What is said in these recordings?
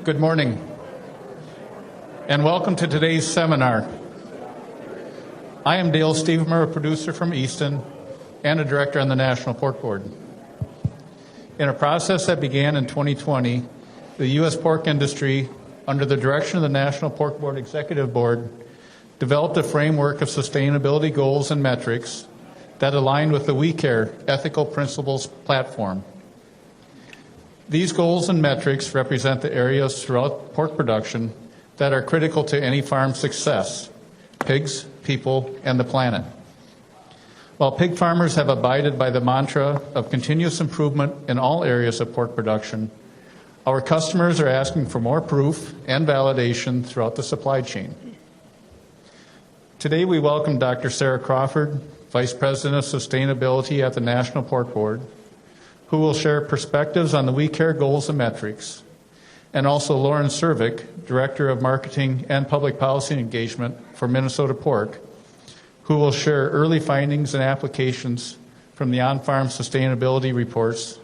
Good morning, and welcome to today's seminar. I am Dale Stevermer, a producer from Easton and a director on the National Pork Board. In a process that began in 2020, the U.S. pork industry, under the direction of the National Pork Board Executive Board, developed a framework of sustainability goals and metrics that aligned with the WeCare ethical principles platform. These goals and metrics represent the areas throughout pork production that are critical to any farm's success: pigs, people, and the planet. While pig farmers have abided by the mantra of continuous improvement in all areas of pork production, our customers are asking for more proof and validation throughout the supply chain. Today we welcome Dr. Sara Crawford, Vice President of Sustainability at the National Pork Board, who will share perspectives on the WeCare goals and metrics, and also Lauren Servick, Director of Marketing and Public Policy Engagement for Minnesota Pork, who will share early findings and applications from the on-farm sustainability reports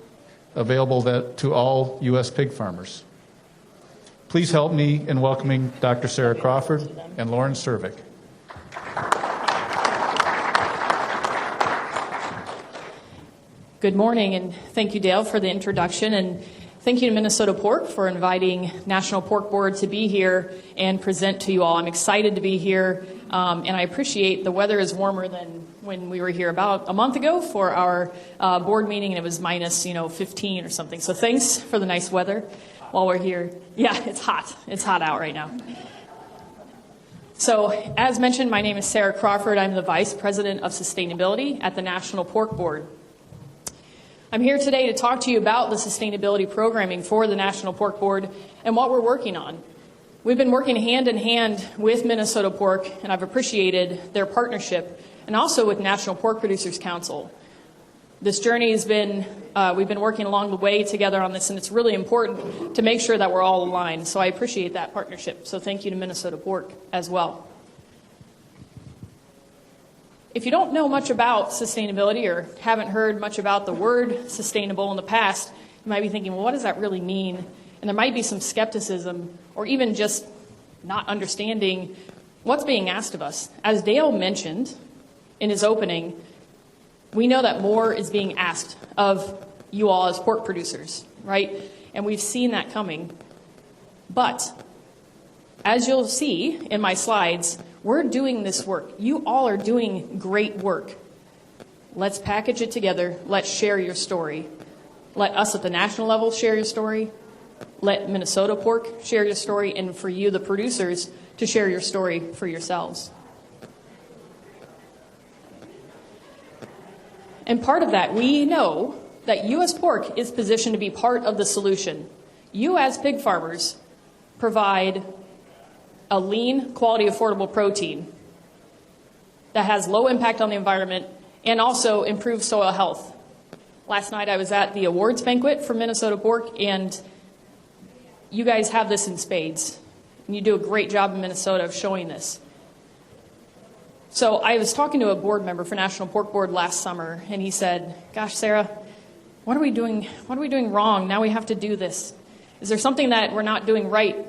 available to all U.S. pig farmers. Please help me in welcoming Dr. Sara Crawford and Lauren Servick. Good morning, and thank you, Dale, for the introduction, and thank you to Minnesota Pork for inviting National Pork Board to be here and present to you all. I'm excited to be here, and I appreciate the weather is warmer than when we were here about a month ago for our board meeting, and it was minus 15 or something. So thanks for the nice weather while we're here. Yeah, it's hot. It's hot out right now. So as mentioned, my name is Sara Crawford. I'm the Vice President of Sustainability at the National Pork Board. I'm here today to talk to you about the sustainability programming for the National Pork Board and what we're working on. We've been working hand in hand with Minnesota Pork, and I've appreciated their partnership, and also with National Pork Producers Council. This journey has been, we've been working along the way together on this, and it's really important to make sure that we're all aligned. So I appreciate that partnership. So thank you to Minnesota Pork as well. If you don't know much about sustainability or haven't heard much about the word sustainable in the past, you might be thinking, well, what does that really mean? And there might be some skepticism or even just not understanding what's being asked of us. As Dale mentioned in his opening, we know that more is being asked of you all as pork producers, right? And we've seen that coming. But as you'll see in my slides, we're doing this work. You all are doing great work. Let's package it together. Let's share your story. Let us at the national level share your story. Let Minnesota Pork share your story. And for you, the producers, to share your story for yourselves. And part of that, we know that U.S. pork is positioned to be part of the solution. You as pig farmers provide a lean, quality, affordable protein that has low impact on the environment and also improves soil health. Last night I was at the awards banquet for Minnesota Pork, and you guys have this in spades. And you do a great job in Minnesota of showing this. So I was talking to a board member for National Pork Board last summer, and he said, gosh, Sara, what are we doing wrong? Now we have to do this. Is there something that we're not doing right?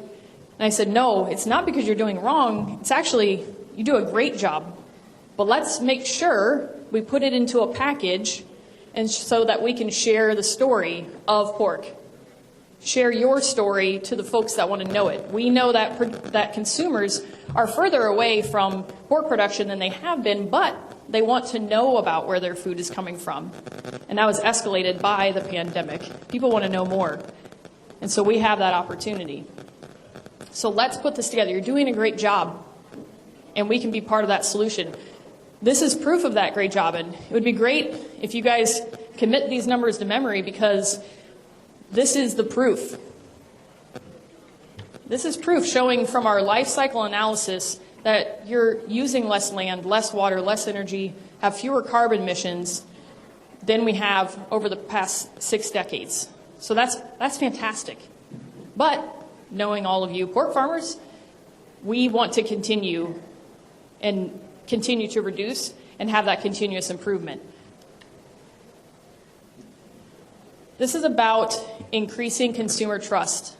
And I said, no, it's not because you're doing wrong. It's actually, you do a great job. But let's make sure we put it into a package and so that we can share the story of pork. Share your story to the folks that want to know it. We know that consumers are further away from pork production than they have been, but they want to know about where their food is coming from. And that was escalated by the pandemic. People want to know more. And so we have that opportunity. So let's put this together. You're doing a great job, and we can be part of that solution. This is proof of that great job, and it would be great if you guys commit these numbers to memory, because this is the proof. This is proof showing from our life cycle analysis that you're using less land, less water, less energy, have fewer carbon emissions than we have over the past 6 decades. So that's fantastic. But knowing all of you pork farmers, we want to continue to reduce and have that continuous improvement. This is about increasing consumer trust.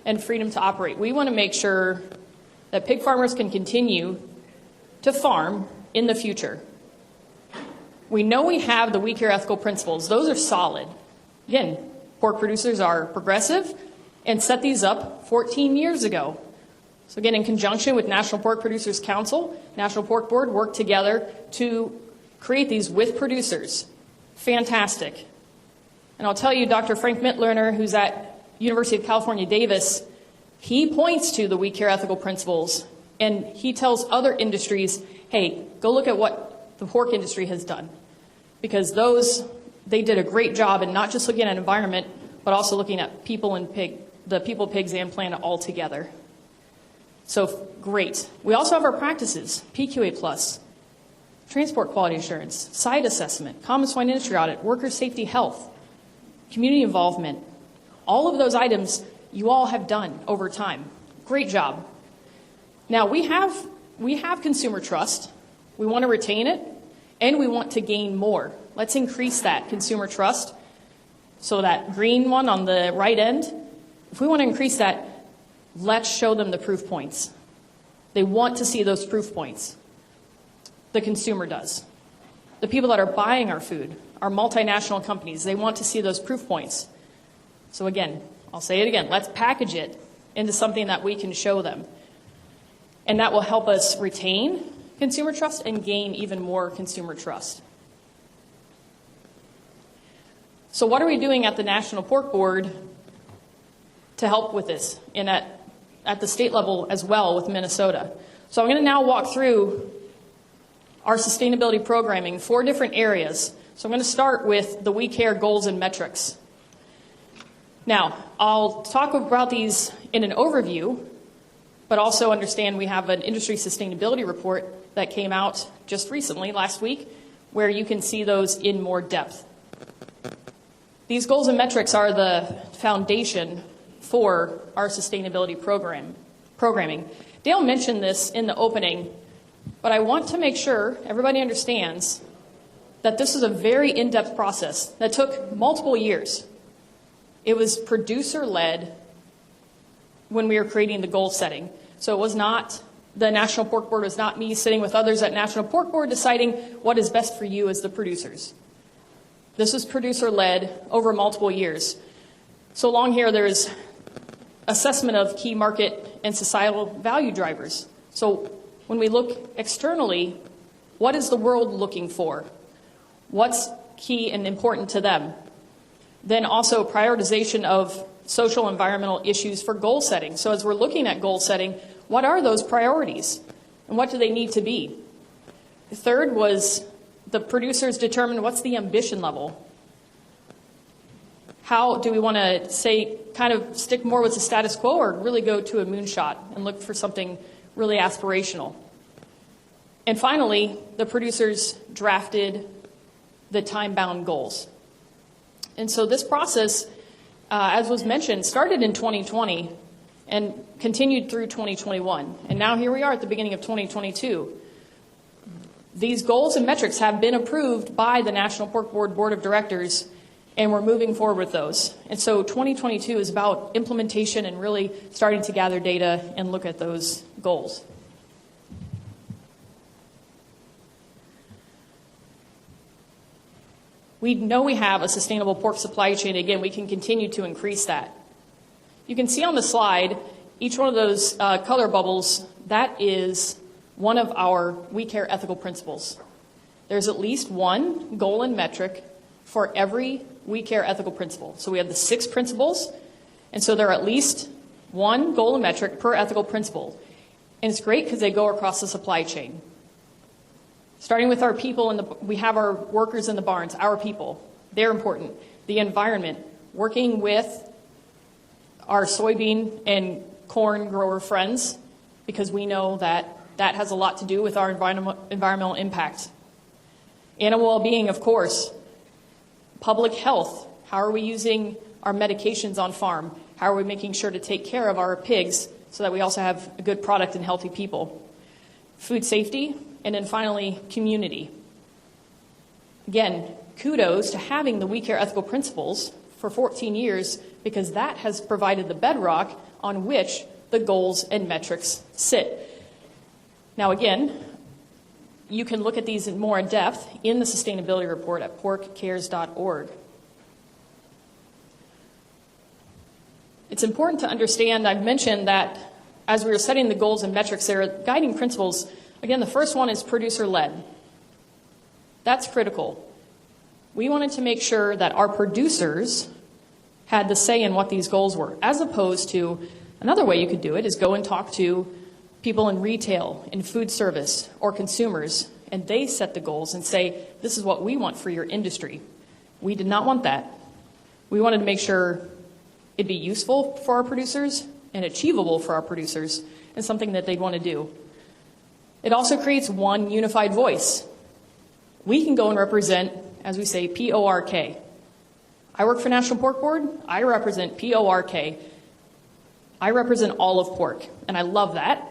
and freedom to operate. We want to make sure that pig farmers can continue to farm in the future. We know we have the WeCare ethical principles. Those are solid. Again, pork producers are progressive and set these up 14 years ago. So again, in conjunction with National Pork Producers Council, National Pork Board worked together to create these with producers. Fantastic. And I'll tell you, Dr. Frank Mitlerner, who's at University of California, Davis, he points to the WeCare ethical principles, and he tells other industries, hey, go look at what the pork industry has done. Because they did a great job in not just looking at environment, but also looking at people and the people, pigs, and planet all together. So great. We also have our practices, PQA+, transport quality assurance, site assessment, common swine industry audit, worker safety health, community involvement. All of those items you all have done over time. Great job. Now we have consumer trust. We want to retain it, and we want to gain more. Let's increase that consumer trust. So that green one on the right end, if we want to increase that, let's show them the proof points. They want to see those proof points. The consumer does. The people that are buying our food, our multinational companies, they want to see those proof points. So again, I'll say it again, let's package it into something that we can show them. And that will help us retain consumer trust and gain even more consumer trust. So what are we doing at the National Pork Board to help with this, and at the state level as well with Minnesota? So I'm going to now walk through our sustainability programming, 4 different areas. So I'm going to start with the WeCare goals and metrics. Now, I'll talk about these in an overview, but also understand we have an industry sustainability report that came out just recently, last week, where you can see those in more depth. These goals and metrics are the foundation for our sustainability programming. Dale mentioned this in the opening, but I want to make sure everybody understands that this is a very in-depth process that took multiple years. It was producer-led when we were creating the goal setting. So it was not, the National Pork Board was not me sitting with others at National Pork Board deciding what is best for you as the producers. This was producer-led over multiple years. So along here, there's assessment of key market and societal value drivers. So when we look externally, what is the world looking for? What's key and important to them? Then also prioritization of social environmental issues for goal setting. So as we're looking at goal setting, what are those priorities and what do they need to be? The third was the producers determine what's the ambition level. How do we want to say, kind of stick more with the status quo or really go to a moonshot and look for something really aspirational? And finally, the producers drafted the time-bound goals. And so this process, as was mentioned, started in 2020 and continued through 2021. And now here we are at the beginning of 2022. These goals and metrics have been approved by the National Pork Board of Directors, and we're moving forward with those. And so 2022 is about implementation and really starting to gather data and look at those goals. We know we have a sustainable pork supply chain. Again, we can continue to increase that. You can see on the slide, each one of those color bubbles, that is one of our WeCare ethical principles. There's at least one goal and metric for every WeCare ethical principle. So we have the 6 principles, and so there are at least one goal and metric per ethical principle. And it's great because they go across the supply chain. Starting with our people, we have our workers in the barns, our people. They're important. The environment, working with our soybean and corn grower friends, because we know that that has a lot to do with our environmental impact. Animal well-being, of course. Public health. How are we using our medications on farm? How are we making sure to take care of our pigs so that we also have a good product and healthy people? Food safety. And then finally, community. Again, kudos to having the WeCare ethical principles for 14 years, because that has provided the bedrock on which the goals and metrics sit. Now again, you can look at these more in depth in the sustainability report at porkcares.org. It's important to understand, I've mentioned that as we were setting the goals and metrics, there are guiding principles. Again, the first one is producer-led. That's critical. We wanted to make sure that our producers had the say in what these goals were, as opposed to another way you could do it is go and talk to people in retail, in food service, or consumers, and they set the goals and say, this is what we want for your industry. We did not want that. We wanted to make sure it'd be useful for our producers and achievable for our producers and something that they'd want to do. It also creates one unified voice. We can go and represent, as we say, P-O-R-K. I work for National Pork Board. I represent P-O-R-K. I represent all of pork, and I love that.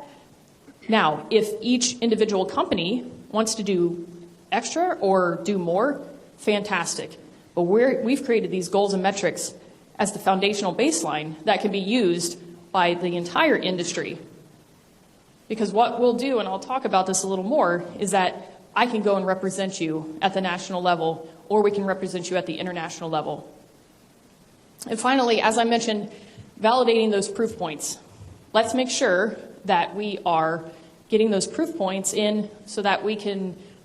Now, if each individual company wants to do extra or do more, fantastic. But we've created these goals and metrics as the foundational baseline that can be used by the entire industry. Because what we'll do, and I'll talk about this a little more, is that I can go and represent you at the national level, or we can represent you at the international level. And finally, as I mentioned, validating those proof points. Let's make sure that we are getting those proof points in so that we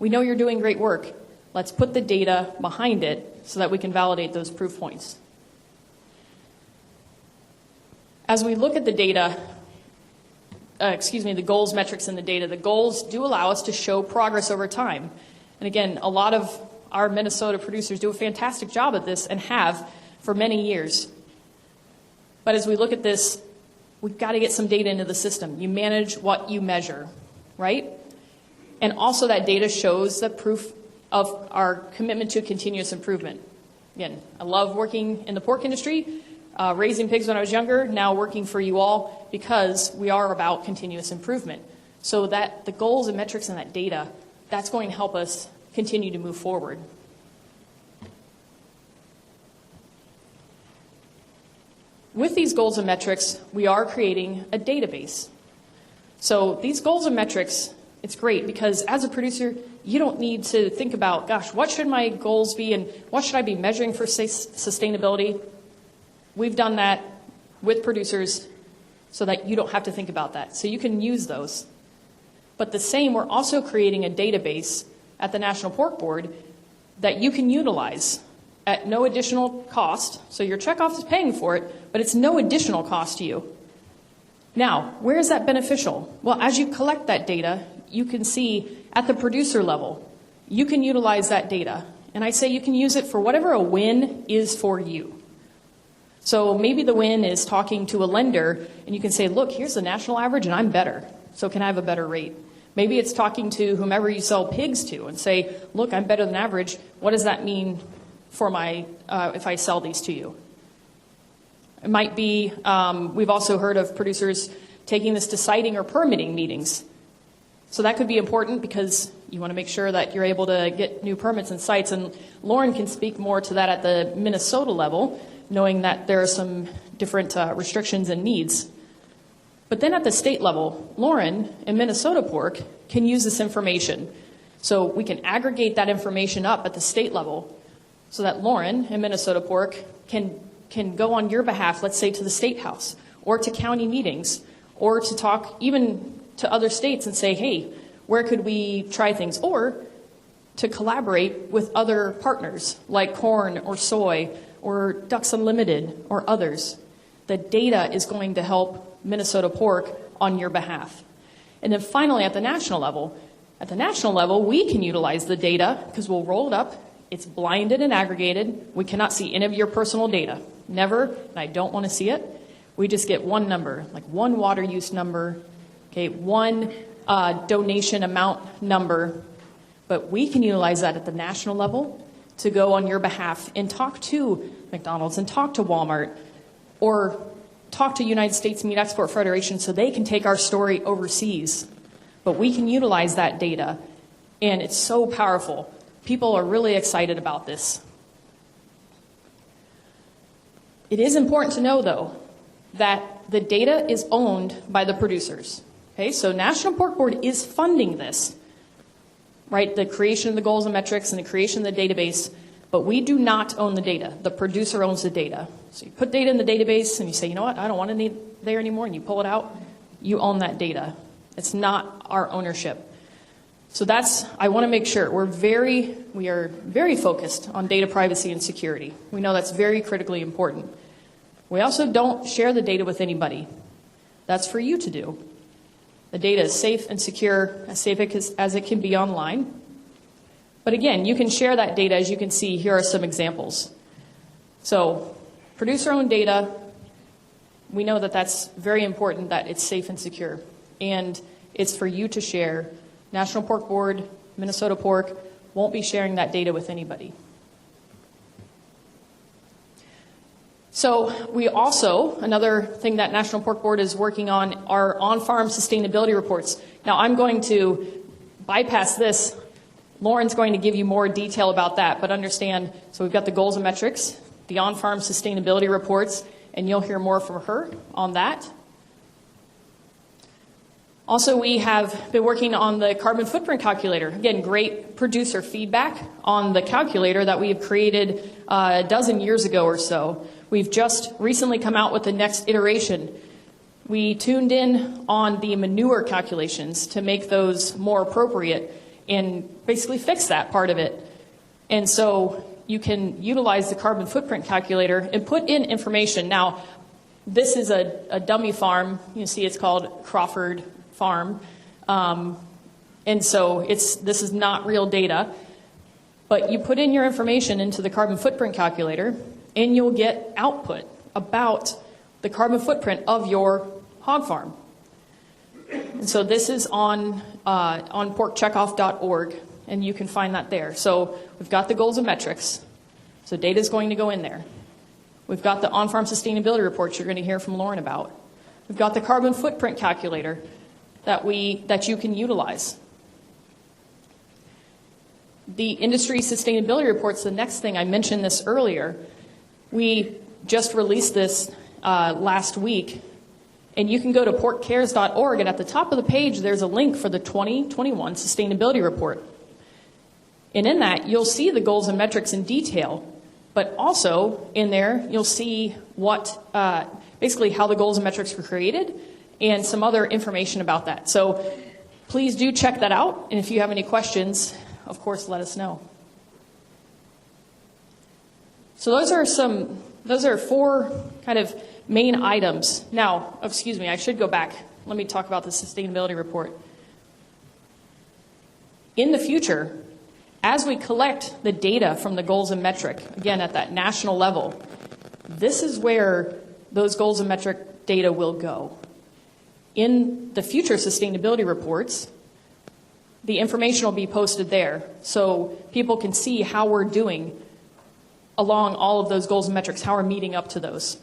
know you're doing great work. Let's put the data behind it so that we can validate those proof points. As we look at the data, the goals, metrics, and the data, the goals do allow us to show progress over time. And again, a lot of our Minnesota producers do a fantastic job at this and have for many years. But as we look at this, we've got to get some data into the system. You manage what you measure, right? And also that data shows the proof of our commitment to continuous improvement. Again, I love working in the pork industry, raising pigs when I was younger, now working for you all because we are about continuous improvement. So that the goals and metrics and that data, that's going to help us continue to move forward. With these goals and metrics, we are creating a database. So these goals and metrics, it's great because as a producer, you don't need to think about, gosh, what should my goals be and what should I be measuring for sustainability? We've done that with producers so that you don't have to think about that. So you can use those. But the same, we're also creating a database at the National Pork Board that you can utilize at no additional cost. So your checkoff is paying for it, but it's no additional cost to you. Now, where is that beneficial? Well, as you collect that data, you can see at the producer level, you can utilize that data. And I say you can use it for whatever a win is for you. So maybe the win is talking to a lender, and you can say, look, here's the national average, and I'm better. So can I have a better rate? Maybe it's talking to whomever you sell pigs to and say, look, I'm better than average. What does that mean for my if I sell these to you? It might be, we've also heard of producers taking this to siting or permitting meetings. So that could be important because you want to make sure that you're able to get new permits and sites. And Lauren can speak more to that at the Minnesota level, knowing that there are some different restrictions and needs. But then at the state level, Lauren and Minnesota Pork can use this information. So we can aggregate that information up at the state level so that Lauren and Minnesota Pork can go on your behalf, let's say to the State House or to county meetings or to talk even to other states and say, hey, where could we try things? Or to collaborate with other partners like corn or soy or Ducks Unlimited or others. The data is going to help Minnesota Pork on your behalf. And then finally, at the national level, we can utilize the data because we'll roll it up. It's blinded and aggregated. We cannot see any of your personal data. Never, and I don't want to see it. We just get one number, like one water use number, okay, one donation amount number. But we can utilize that at the national level to go on your behalf and talk to McDonald's and talk to Walmart or talk to United States Meat Export Federation so they can take our story overseas. But we can utilize that data, and it's so powerful. People are really excited about this. It is important to know, though, that the data is owned by the producers. Okay, so National Pork Board is funding this, right? The creation of the goals and metrics and the creation of the database, but we do not own the data. The producer owns the data. So you put data in the database and you say, you know what, I don't want it there anymore, and you pull it out, you own that data. It's not our ownership. So I want to make sure we are very focused on data privacy and security. We know that's very critically important. We also don't share the data with anybody. That's for you to do. The data is safe and secure, as safe as it can be online. But again, you can share that data. As you can see, here are some examples. So producer-owned data, we know that that's very important, that it's safe and secure. And it's for you to share. National Pork Board, Minnesota Pork, won't be sharing that data with anybody. So we also, another thing that National Pork Board is working on are on-farm sustainability reports. Now I'm going to bypass this. Lauren's going to give you more detail about that, but understand, so we've got the goals and metrics, the on-farm sustainability reports, and you'll hear more from her on that. Also, we have been working on the carbon footprint calculator. Again, great producer feedback on the calculator that we have created a dozen years ago or so. We've just recently come out with the next iteration. We tuned in on the manure calculations to make those more appropriate and basically fix that part of it. And so you can utilize the carbon footprint calculator and put in information. Now, this is a dummy farm. You see it's called Crawford farm. And so this is not real data, but you put in your information into the carbon footprint calculator and you'll get output about the carbon footprint of your hog farm. And so this is on porkcheckoff.org, and you can find that there. So we've got the goals and metrics. So data is going to go in there. We've got the on-farm sustainability reports you're going to hear from Lauren about. We've got the carbon footprint calculator that you can utilize. The industry sustainability reports, the next thing, I mentioned this earlier. We just released this last week, and you can go to porkcares.org, and at the top of the page there's a link for the 2021 sustainability report. And in that you'll see the goals and metrics in detail, but also in there you'll see basically how the goals and metrics were created and some other information about that. So please do check that out, and if you have any questions, of course, let us know. So those are four kind of main items. Now, excuse me, I should go back. Let me talk about the sustainability report. In the future, as we collect the data from the goals and metric, again, at that national level, this is where those goals and metric data will go. In the future sustainability reports, the information will be posted there so people can see how we're doing along all of those goals and metrics, how we're meeting up to those.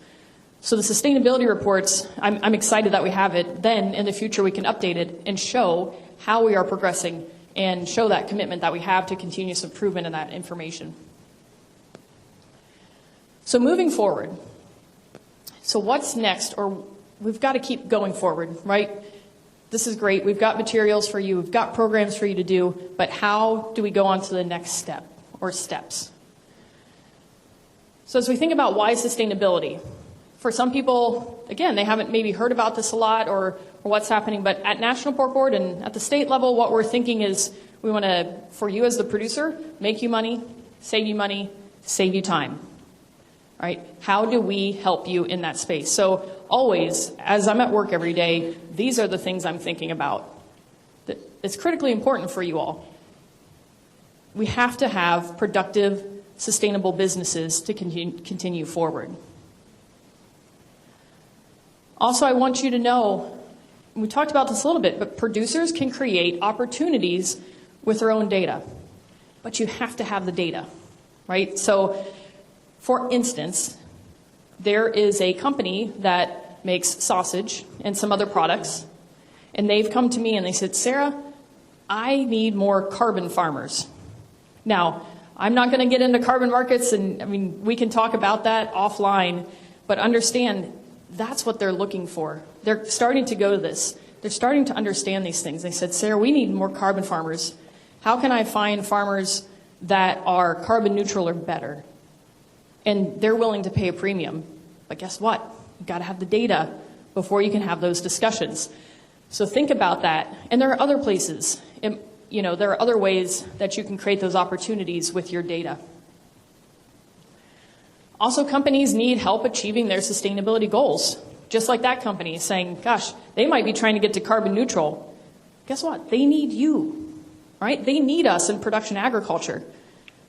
So the sustainability reports, I'm excited that we have it. Then in the future we can update it and show how we are progressing and show that commitment that we have to continuous improvement in that information. So moving forward, so what's next? Or we've got to keep going forward, right? This is great. We've got materials for you. We've got programs for you to do. But how do we go on to the next step or steps? So as we think about why sustainability, for some people, again, they haven't maybe heard about this a lot or what's happening, but at National Pork Board and at the state level, what we're thinking is we want to, for you as the producer, make you money, save you time. Right? How do we help you in that space? So always, as I'm at work every day, these are the things I'm thinking about. It's critically important for you all. We have to have productive, sustainable businesses to continue forward. Also, I want you to know, we talked about this a little bit, but producers can create opportunities with their own data. But you have to have the data, right? So, for instance, there is a company that makes sausage and some other products, and they've come to me and they said, Sara, I need more carbon farmers. Now, I'm not going to get into carbon markets, and I mean, we can talk about that offline, but understand That's what they're looking for. They're starting to go to this. They're starting to understand these things. They said, Sarah, we need more carbon farmers. How can I find farmers that are carbon neutral or better? And they're willing to pay a premium. But guess what? You've got to have the data before you can have those discussions. So think about that. And there are other places. There are other ways that you can create those opportunities with your data. Also, companies need help achieving their sustainability goals. Just like that company saying, gosh, they might be trying to get to carbon neutral. Guess what? They need you, right? They need us in production agriculture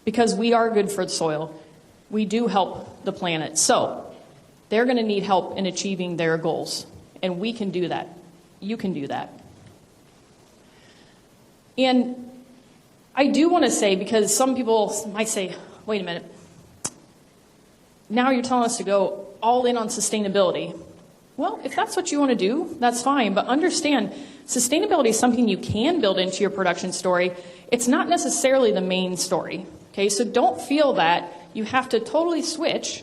because we are good for the soil. We do help the planet. So they're going to need help in achieving their goals. And we can do that. You can do that. And I do want to say, because some people might say, wait a minute, now you're telling us to go all in on sustainability. Well, if that's what you want to do, that's fine. But understand, sustainability is something you can build into your production story. It's not necessarily the main story. Okay, so don't feel that you have to totally switch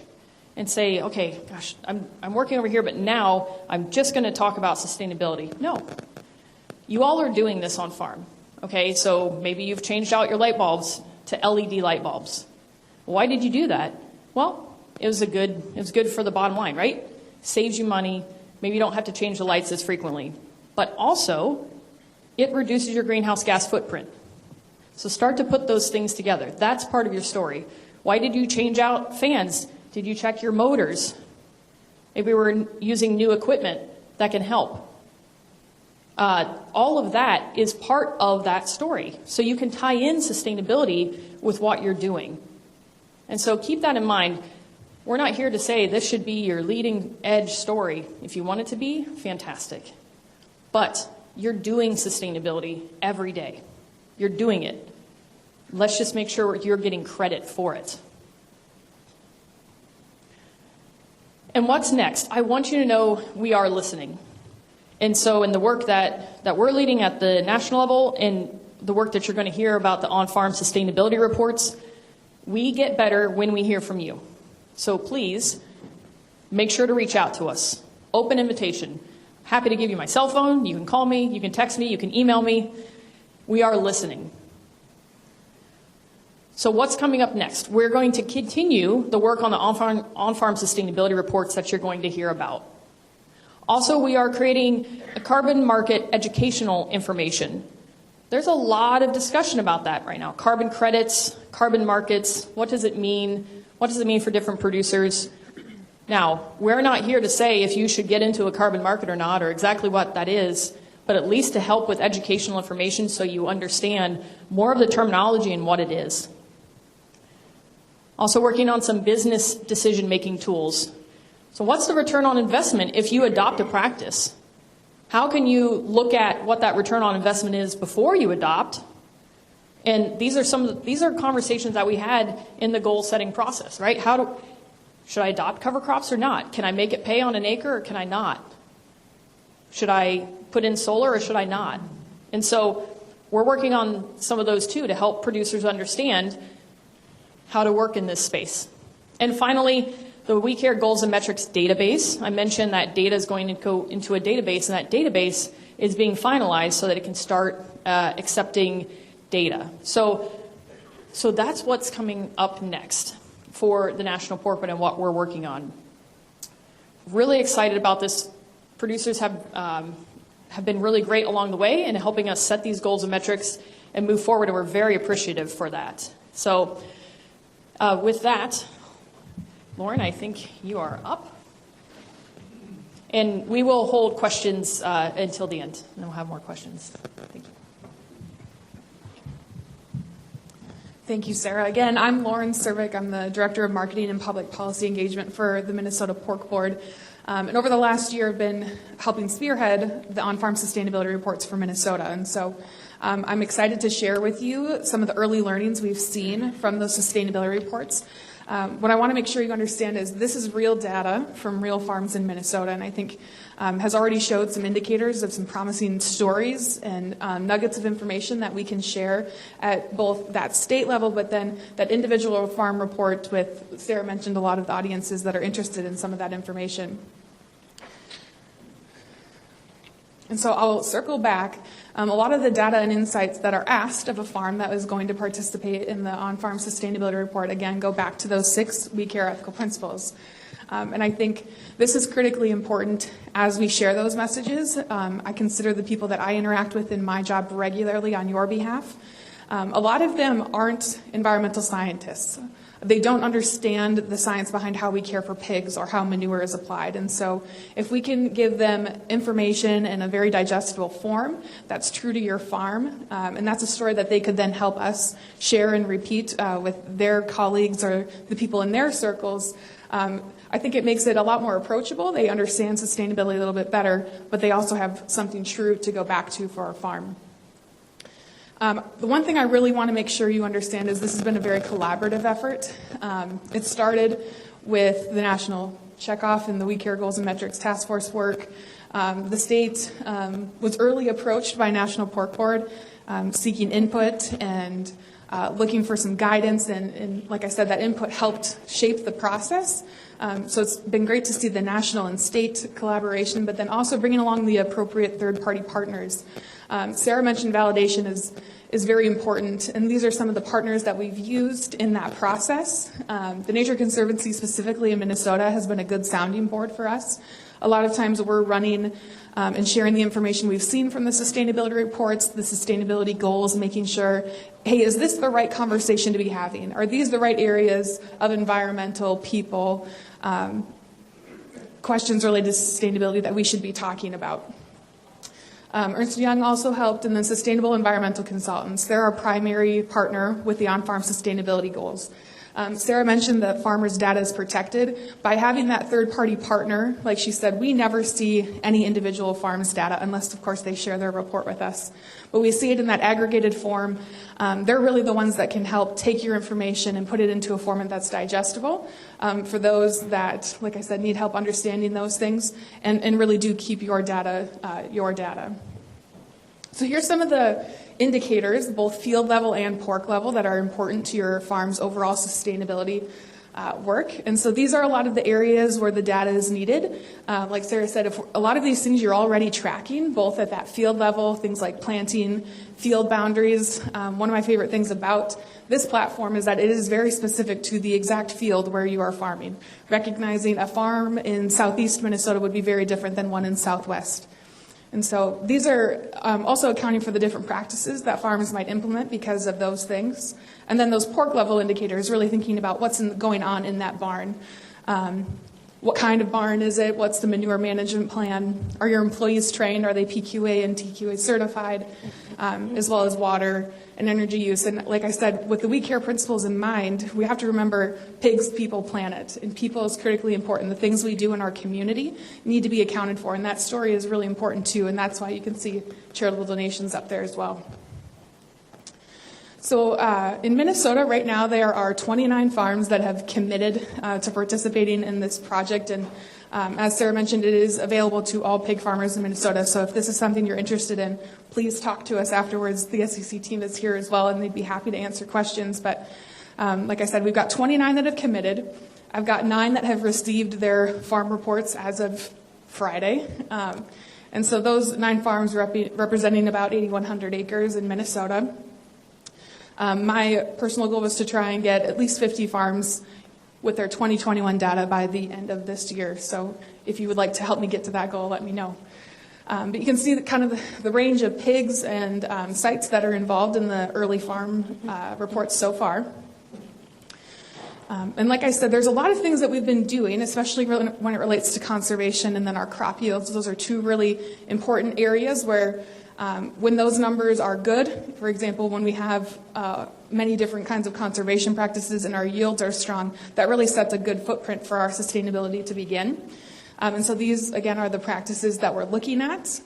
and say, okay, gosh, I'm working over here, but now I'm just going to talk about sustainability. No. You all are doing this on farm. Okay, so maybe you've changed out your light bulbs to LED light bulbs. Why did you do that? Well, it was good for the bottom line, right? Saves you money. Maybe you don't have to change the lights as frequently. But also, it reduces your greenhouse gas footprint. So start to put those things together. That's part of your story. Why did you change out fans? Did you check your motors? Maybe we're using new equipment that can help. All of that is part of that story. So you can tie in sustainability with what you're doing. And so keep that in mind. We're not here to say this should be your leading edge story. If you want it to be, fantastic. But you're doing sustainability every day. You're doing it. Let's just make sure you're getting credit for it. And what's next? I want you to know we are listening. And so in the work that we're leading at the national level and the work that you're going to hear about the on-farm sustainability reports, we get better when we hear from you. So please make sure to reach out to us. Open invitation. Happy to give you my cell phone. You can call me. You can text me. You can email me. We are listening. So what's coming up next? We're going to continue the work on the on-farm sustainability reports that you're going to hear about. Also, we are creating a carbon market educational information. There's a lot of discussion about that right now. Carbon credits, carbon markets, what does it mean? What does it mean for different producers? Now, we're not here to say if you should get into a carbon market or not, or exactly what that is, but at least to help with educational information so you understand more of the terminology and what it is. Also working on some business decision-making tools. So what's the return on investment if you adopt a practice? How can you look at what that return on investment is before you adopt? And these are conversations that we had in the goal setting process, right? Should I adopt cover crops or not? Can I make it pay on an acre or can I not? Should I put in solar or should I not? And so we're working on some of those too to help producers understand how to work in this space. And finally, the WeCare goals and metrics database. I mentioned that data is going to go into a database, and that database is being finalized so that it can start accepting data. So that's what's coming up next for the National Pork Board and what we're working on. Really excited about this. Producers have been really great along the way in helping us set these goals and metrics and move forward, and we're very appreciative for that. So with that, Lauren, I think you are up. And we will hold questions until the end, and we'll have more questions. Thank you. Thank you, Sarah. Again, I'm Lauren Servick. I'm the Director of Marketing and Public Policy Engagement for the Minnesota Pork Board. And over the last year, I've been helping spearhead the on-farm sustainability reports for Minnesota. And so I'm excited to share with you some of the early learnings we've seen from those sustainability reports. What I want to make sure you understand is this is real data from real farms in Minnesota, and I think has already showed some indicators of some promising stories and nuggets of information that we can share at both that state level, but then that individual farm report with, Sarah mentioned a lot of the audiences that are interested in some of that information. And so I'll circle back. A lot of the data and insights that are asked of a farm that is going to participate in the on-farm sustainability report, again, go back to those 6 WeCare ethical principles. And I think this is critically important as we share those messages. I consider the people that I interact with in my job regularly on your behalf. A lot of them aren't environmental scientists. They don't understand the science behind how we care for pigs or how manure is applied. And so if we can give them information in a very digestible form that's true to your farm, and that's a story that they could then help us share and repeat with their colleagues or the people in their circles, I think it makes it a lot more approachable. They understand sustainability a little bit better, but they also have something true to go back to for our farm. The one thing I really want to make sure you understand is this has been a very collaborative effort. It started with the national checkoff and the WeCare Goals and Metrics Task Force work. The state was early approached by National Pork Board seeking input and looking for some guidance. And like I said, that input helped shape the process. So it's been great to see the national and state collaboration, but then also bringing along the appropriate third-party partners. Sara mentioned validation is very important, and these are some of the partners that we've used in that process. The Nature Conservancy, specifically in Minnesota, has been a good sounding board for us. A lot of times we're running and sharing the information we've seen from the sustainability reports, the sustainability goals, making sure, hey, is this the right conversation to be having? Are these the right areas of environmental, people, questions related to sustainability that we should be talking about? Ernst & Young also helped, and then Sustainable Environmental Consultants. They're our primary partner with the on-farm sustainability goals. Sara mentioned that farmers' data is protected. By having that third-party partner, like she said, we never see any individual farm's data unless, of course, they share their report with us. But we see it in that aggregated form. They're really the ones that can help take your information and put it into a format that's digestible for those that, like I said, need help understanding those things and really do keep your data your data. So here's some of the indicators, both field level and pork level, that are important to your farm's overall sustainability work. And so these are a lot of the areas where the data is needed. Like Sara said, if a lot of these things you're already tracking, both at that field level, things like planting, field boundaries. One of my favorite things about this platform is that it is very specific to the exact field where you are farming. Recognizing a farm in southeast Minnesota would be very different than one in southwest. And so these are also accounting for the different practices that farmers might implement because of those things. And then those pork level indicators, really thinking about what's going on in that barn. What kind of barn is it? What's the manure management plan? Are your employees trained? Are they PQA and TQA certified? As well as water and energy use. And like I said, with the WeCare principles in mind, we have to remember pigs, people, planet. And people is critically important. The things we do in our community need to be accounted for. And that story is really important too. And that's why you can see charitable donations up there as well. So in Minnesota right now, there are 29 farms that have committed to participating in this project. And as Sara mentioned, it is available to all pig farmers in Minnesota. So if this is something you're interested in, please talk to us afterwards. The SEC team is here as well, and they'd be happy to answer questions. But like I said, we've got 29 that have committed. I've got 9 that have received their farm reports as of Friday. And so those 9 farms representing about 8,100 acres in Minnesota. My personal goal was to try and get at least 50 farms with their 2021 data by the end of this year. So if you would like to help me get to that goal, let me know. But you can see kind of the range of pigs and sites that are involved in the early farm reports so far. And like I said, there's a lot of things that we've been doing, especially when it relates to conservation and then our crop yields. Those are 2 really important areas where when those numbers are good, for example, when we have many different kinds of conservation practices and our yields are strong, that really sets a good footprint for our sustainability to begin. And so these, again, are the practices that we're looking at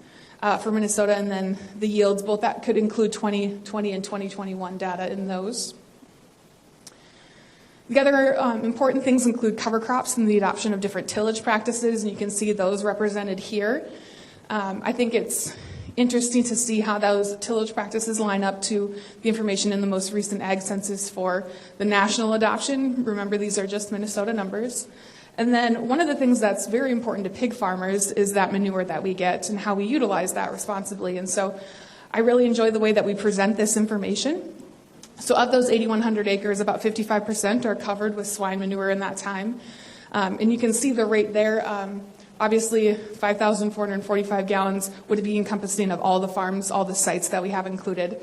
for Minnesota, and then the yields, both that could include 2020 and 2021 data in those. The other important things include cover crops and the adoption of different tillage practices, and you can see those represented here. I think it's interesting to see how those tillage practices line up to the information in the most recent ag census for the national adoption. Remember, these are just Minnesota numbers. And then one of the things that's very important to pig farmers is that manure that we get and how we utilize that responsibly. And so I really enjoy the way that we present this information. So of those 8,100 acres, about 55% are covered with swine manure in that time. And you can see the rate there. Obviously, 5,445 gallons would be encompassing of all the farms, all the sites that we have included.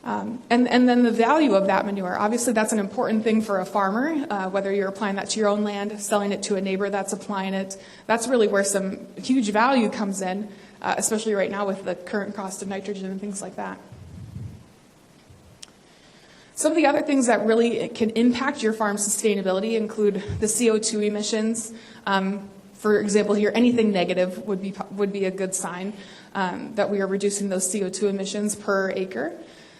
And then the value of that manure, obviously that's an important thing for a farmer, whether you're applying that to your own land, selling it to a neighbor that's applying it. That's really where some huge value comes in, especially right now with the current cost of nitrogen and things like that. Some of the other things that really can impact your farm's sustainability include the CO2 emissions. For example, here, anything negative would be a good sign that we are reducing those CO2 emissions per acre.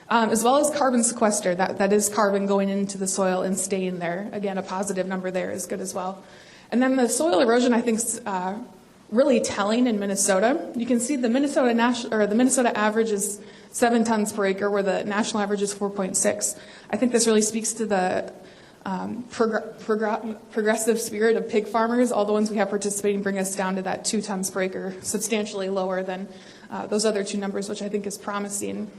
As well as carbon sequester, that is carbon going into the soil and staying there. Again, a positive number there is good as well. And then the soil erosion, I think, is really telling in Minnesota. You can see the Minnesota average is 7 tons per acre, where the national average is 4.6. I think this really speaks to the progressive spirit of pig farmers. All the ones we have participating bring us down to that 2 tons per acre, substantially lower than those other two numbers, which I think is promising.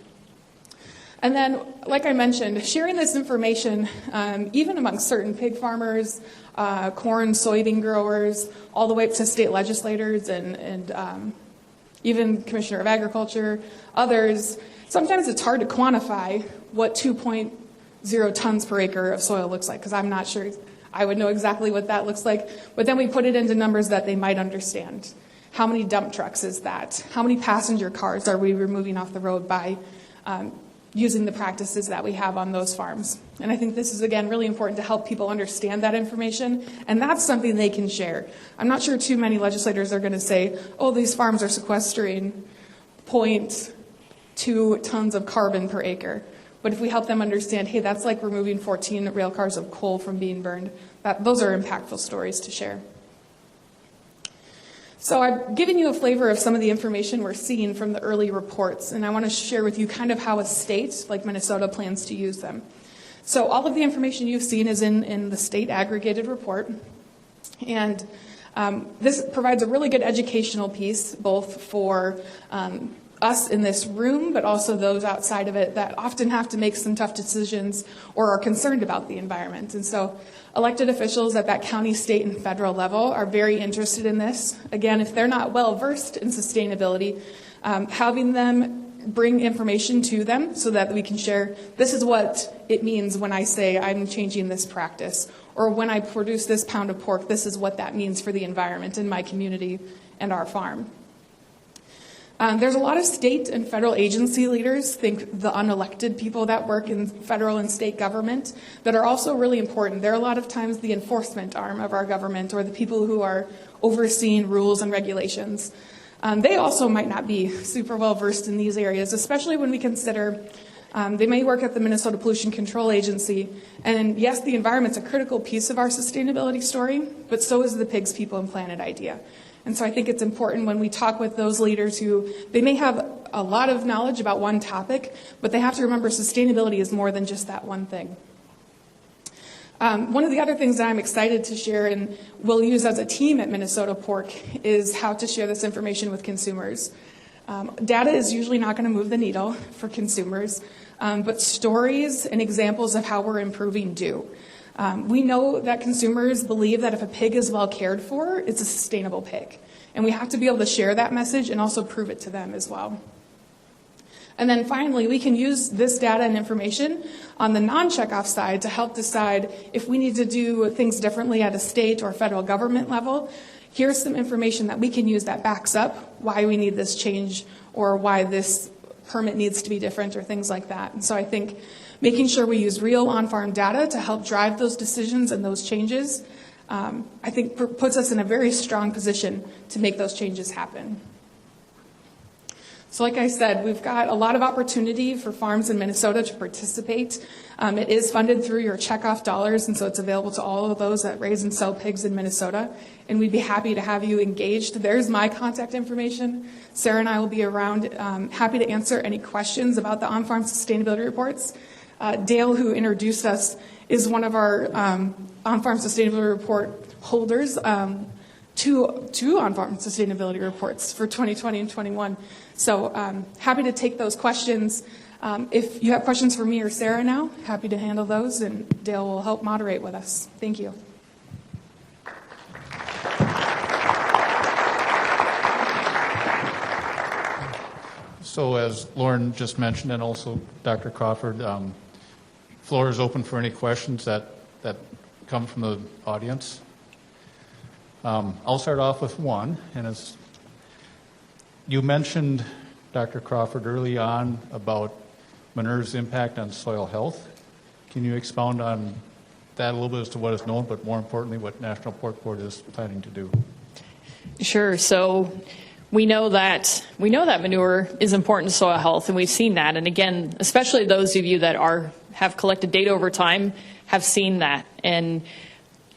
And then, like I mentioned, sharing this information, even among certain pig farmers, corn, soybean growers, all the way up to state legislators and even Commissioner of Agriculture, others, sometimes it's hard to quantify what 2.0 tons per acre of soil looks like, because I'm not sure I would know exactly what that looks like. But then we put it into numbers that they might understand. How many dump trucks is that? How many passenger cars are we removing off the road by using the practices that we have on those farms? And I think this is, again, really important to help people understand that information, and that's something they can share. I'm not sure too many legislators are going to say, oh, these farms are sequestering 0.2 tons of carbon per acre. But if we help them understand, hey, that's like removing 14 rail cars of coal from being burned, those are impactful stories to share. So I've given you a flavor of some of the information we're seeing from the early reports, and I want to share with you kind of how a state like Minnesota plans to use them. So all of the information you've seen is in the state aggregated report, and this provides a really good educational piece, both for us in this room, but also those outside of it that often have to make some tough decisions or are concerned about the environment. And so elected officials at that county, state, and federal level are very interested in this. Again, if they're not well versed in sustainability, having them bring information to them so that we can share, this is what it means when I say I'm changing this practice, or when I produce this pound of pork, this is what that means for the environment in my community and our farm. There's a lot of state and federal agency leaders, think the unelected people that work in federal and state government, that are also really important. They're a lot of times the enforcement arm of our government, or the people who are overseeing rules and regulations. They also might not be super well versed in these areas, especially when we consider they may work at the Minnesota Pollution Control Agency. And yes, the environment's a critical piece of our sustainability story, but so is the Pigs, People, and Planet idea. And so I think it's important when we talk with those leaders who, they may have a lot of knowledge about one topic, but they have to remember sustainability is more than just that one thing. One of the other things that I'm excited to share and we'll use as a team at Minnesota Pork is how to share this information with consumers. Data is usually not going to move the needle for consumers, but stories and examples of how we're improving do. We know that consumers believe that if a pig is well cared for, it's a sustainable pig. And we have to be able to share that message and also prove it to them as well. And then finally, we can use this data and information on the non-checkoff side to help decide if we need to do things differently at a state or federal government level. Here's some information that we can use that backs up why we need this change or why this permit needs to be different or things like that. And so I think making sure we use real on-farm data to help drive those decisions and those changes, I think puts us in a very strong position to make those changes happen. So like I said, we've got a lot of opportunity for farms in Minnesota to participate. It is funded through your checkoff dollars, and so it's available to all of those that raise and sell pigs in Minnesota. And we'd be happy to have you engaged. There's my contact information. Sara and I will be around, happy to answer any questions about the on-farm sustainability reports. Dale, who introduced us, is one of our on-farm sustainability report holders two on-farm sustainability reports for 2020 and 21. So happy to take those questions. If you have questions for me or Sarah now, happy to handle those, and Dale will help moderate with us. Thank you. So as Lauren just mentioned, and also Dr. Crawford, floor is open for any questions that come from the audience. I'll start off with one, and it's, you mentioned, Dr. Crawford, early on about manure's impact on soil health. Can you expound on that a little bit as to what is known, but more importantly, what National Pork Board is planning to do? Sure. So we know that manure is important to soil health, and we've seen that. And again, especially those of you that have collected data over time have seen that. And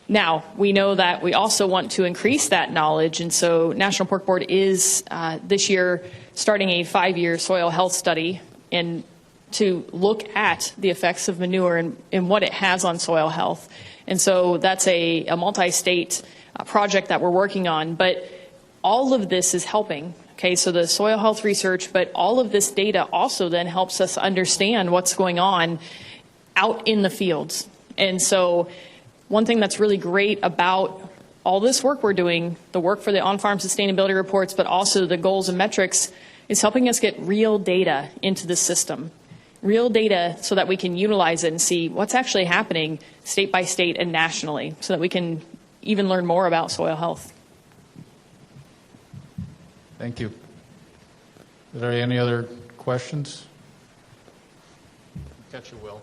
now we know that we also want to increase that knowledge, and so National Pork Board is this year starting a 5-year soil health study and to look at the effects of manure and what it has on soil health. And so that's a multi-state project that we're working on. But all of this is helping. Okay, so the soil health research, but all of this data also then helps us understand what's going on out in the fields. And so one thing that's really great about all this work we're doing, the work for the on-farm sustainability reports, but also the goals and metrics, is helping us get real data into the system. Real data so that we can utilize it and see what's actually happening state by state and nationally, so that we can even learn more about soil health. Thank you. Are there any other questions? Catch you, Will.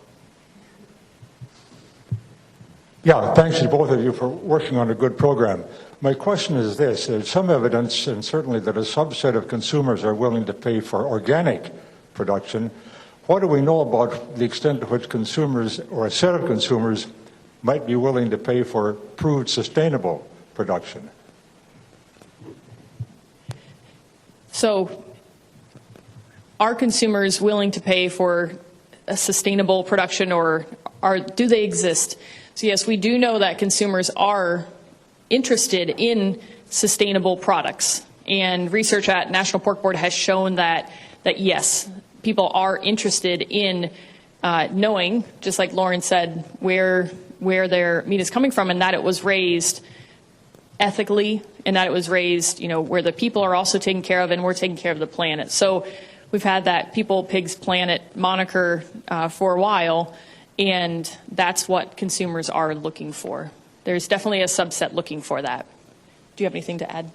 Yeah, thanks to both of you for working on a good program. My question is this: there's some evidence, and certainly that a subset of consumers are willing to pay for organic production. What do we know about the extent to which consumers, or a set of consumers, might be willing to pay for proved sustainable production? So are consumers willing to pay for a sustainable production, or do they exist? So yes, we do know that consumers are interested in sustainable products, and research at National Pork Board has shown that yes, people are interested in knowing, just like Lauren said, where their meat is coming from, and that it was raised ethically, and that it was raised, where the people are also taken care of, and we're taking care of the planet. So we've had that People, Pigs, Planet moniker for a while, and that's what consumers are looking for. There's definitely a subset looking for that. Do you have anything to add?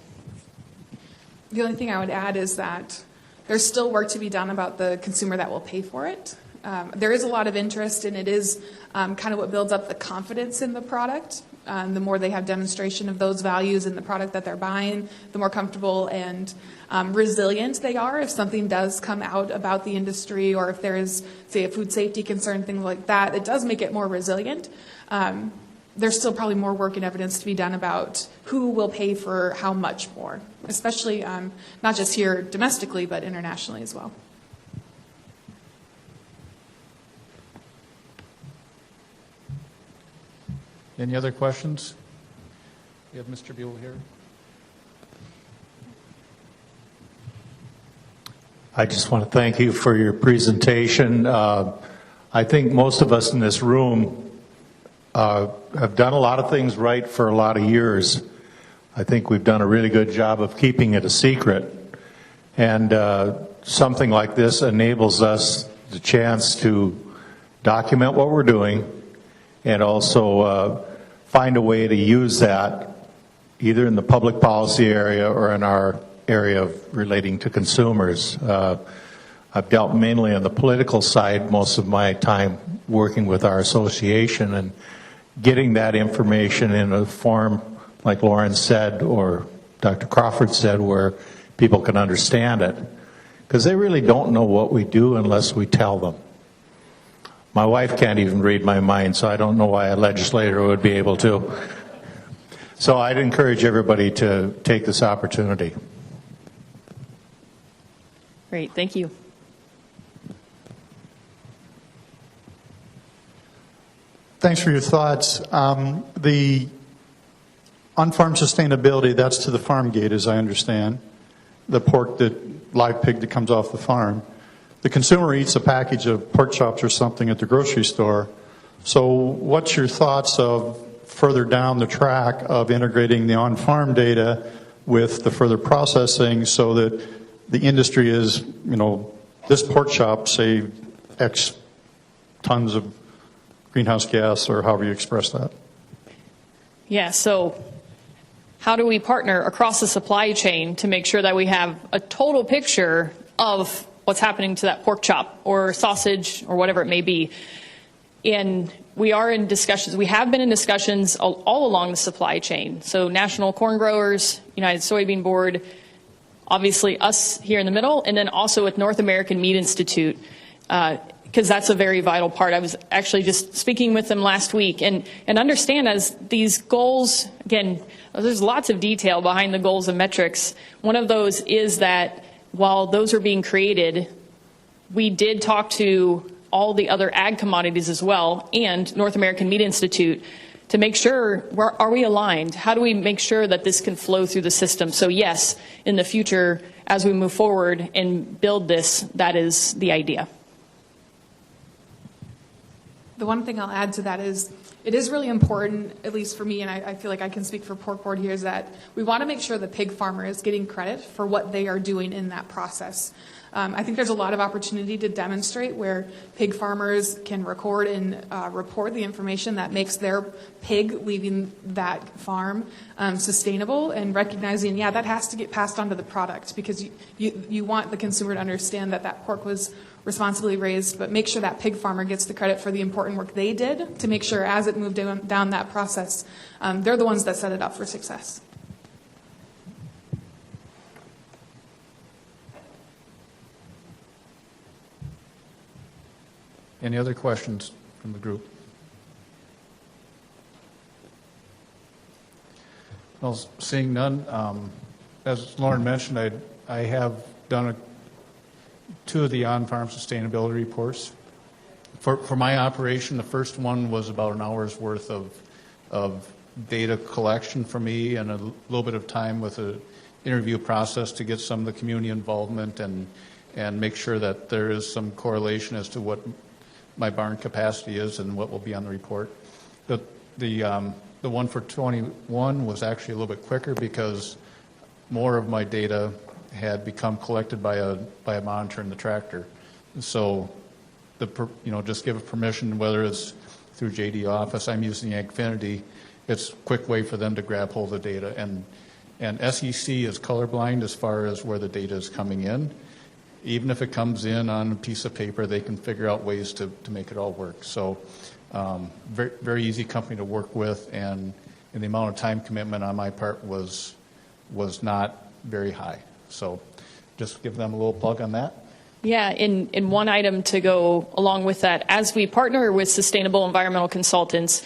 The only thing I would add is that there's still work to be done about the consumer that will pay for it. There is a lot of interest, and it is kind of what builds up the confidence in the product. The more they have demonstration of those values in the product that they're buying, the more comfortable and resilient they are if something does come out about the industry, or if there is, say, a food safety concern, things like that. It does make it more resilient. There's still probably more work and evidence to be done about who will pay for how much more, especially not just here domestically, but internationally as well. Any other questions? We have Mr. Buell here. I just want to thank you for your presentation. I think most of us in this room have done a lot of things right for a lot of years. I think we've done a really good job of keeping it a secret. And something like this enables us the chance to document what we're doing, and also find a way to use that either in the public policy area or in our area of relating to consumers. I've dealt mainly on the political side most of my time working with our association, and getting that information in a form like Lauren said, or Dr. Crawford said, where people can understand it. Because they really don't know what we do unless we tell them. My wife can't even read my mind, so I don't know why a legislator would be able to. So I'd encourage everybody to take this opportunity. Great, thank you. Thanks for your thoughts. The On-farm sustainability, that's to the farm gate, as I understand, the pork live pig that comes off the farm. The consumer eats a package of pork chops or something at the grocery store. So what's your thoughts of further down the track of integrating the on-farm data with the further processing so that the industry is, this pork chop saved X tons of greenhouse gas, or however you express that? Yeah, so how do we partner across the supply chain to make sure that we have a total picture of what's happening to that pork chop or sausage or whatever it may be? And we are in discussions. We have been in discussions all along the supply chain. So National Corn Growers, United Soybean Board, obviously us here in the middle, and then also with North American Meat Institute, because that's a very vital part. I was actually just speaking with them last week, and understand as these goals, again, there's lots of detail behind the goals and metrics. One of those is that while those are being created, we did talk to all the other ag commodities as well, and North American Meat Institute, to make sure, are we aligned? How do we make sure that this can flow through the system? So yes, in the future, as we move forward and build this, that is the idea. The one thing I'll add to that is it is really important, at least for me, and I feel like I can speak for Pork Board here, is that we want to make sure the pig farmer is getting credit for what they are doing in that process. I think there's a lot of opportunity to demonstrate where pig farmers can record and report the information that makes their pig leaving that farm sustainable, and recognizing, yeah, that has to get passed on to the product, because you want the consumer to understand that that pork was responsibly raised, but make sure that pig farmer gets the credit for the important work they did to make sure as it moved down that process, they're the ones that set it up for success. Any other questions from the group? Well, seeing none, as Lauren mentioned, I have done two of the on-farm sustainability reports. For my operation, the first one was about an hour's worth of data collection for me, and a little bit of time with an interview process to get some of the community involvement and make sure that there is some correlation as to what my barn capacity is and what will be on the report. But the one for 21 was actually a little bit quicker because more of my data had become collected by a monitor in the tractor. So just give permission, whether it's through JD Office, I'm using Agfinity, it's a quick way for them to grab hold of the data. And SEC is colorblind as far as where the data is coming in. Even if it comes in on a piece of paper, they can figure out ways to make it all work. So very, very easy company to work with, and the amount of time commitment on my part was not very high. So just give them a little plug on that. Yeah, in one item to go along with that, as we partner with sustainable environmental consultants,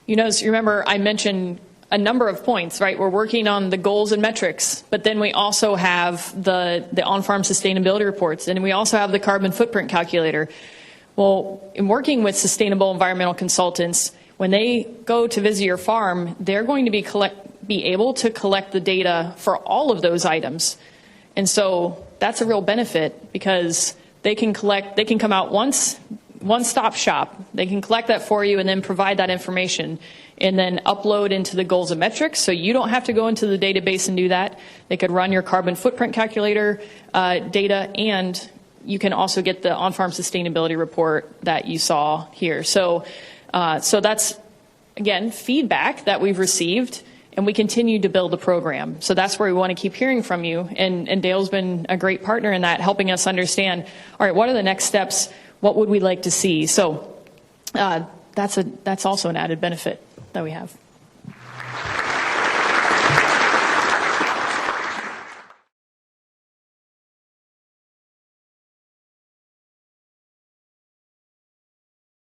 you remember I mentioned a number of points, right? We're working on the goals and metrics, but then we also have the on-farm sustainability reports, and we also have the carbon footprint calculator. Well, in working with sustainable environmental consultants, when they go to visit your farm, they're going to be able to collect the data for all of those items. And so that's a real benefit, because they can come out one-stop shop. They can collect that for you and then provide that information and then upload into the goals and metrics. So you don't have to go into the database and do that. They could run your carbon footprint calculator data, and you can also get the on-farm sustainability report that you saw here. So that's, again, feedback that we've received, and we continue to build the program. So that's where we want to keep hearing from you. And Dale's been a great partner in that, helping us understand, all right, what are the next steps? What would we like to see? So that's also an added benefit that we have.